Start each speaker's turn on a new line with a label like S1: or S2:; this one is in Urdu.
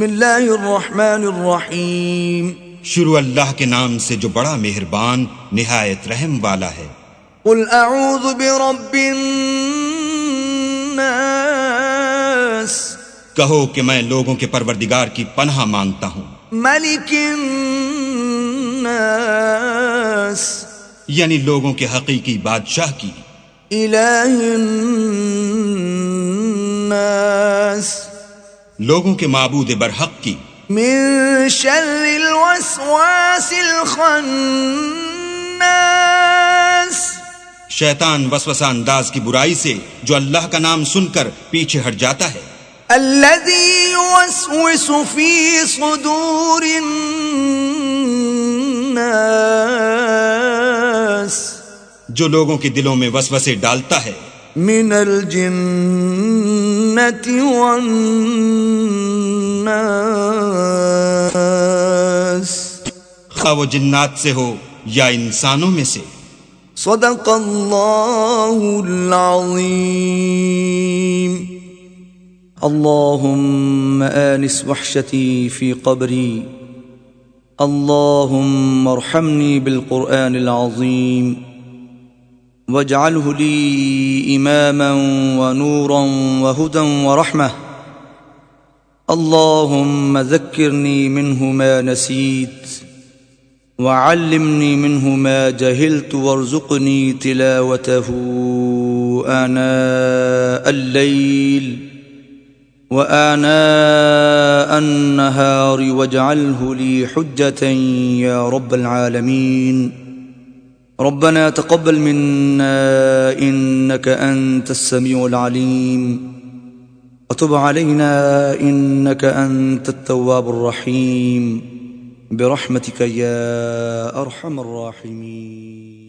S1: بسم اللہ الرحمن الرحیم.
S2: شروع اللہ کے نام سے جو بڑا مہربان نہایت رحم والا ہے.
S1: قل اعوذ برب الناس.
S2: کہو کہ میں لوگوں کے پروردگار کی پناہ مانگتا ہوں.
S1: ملک الناس.
S2: یعنی لوگوں کے حقیقی بادشاہ کی.
S1: الہ الناس.
S2: لوگوں کے معبود برحق کی.
S1: من شر الوسواس الخناس.
S2: شیطان وسوسہ انداز کی برائی سے جو اللہ کا نام سن کر پیچھے ہٹ جاتا ہے.
S1: الذي يوسوس في صدور الناس.
S2: جو لوگوں کے دلوں میں وسوسے ڈالتا ہے.
S1: من الجنة والناس.
S2: خواہ وہ جنات سے ہو یا انسانوں میں سے.
S1: صدق اللہ العظیم. اللهم آنس وحشتي في قبري. اللهم ارحمني بالقرآن العظيم واجعله لي إماما ونورا وهدى ورحمة. اللهم ذكرني منه ما نسيت وعلمني منه ما جهلت وارزقني تلاوته آناء الليل وآناء النهار واجعله لي حجة يا رب العالمين. ربنا تقبل منا إنك أنت السميع العليم وتب علينا إنك أنت التواب الرحيم برحمتك يا أرحم الراحمين.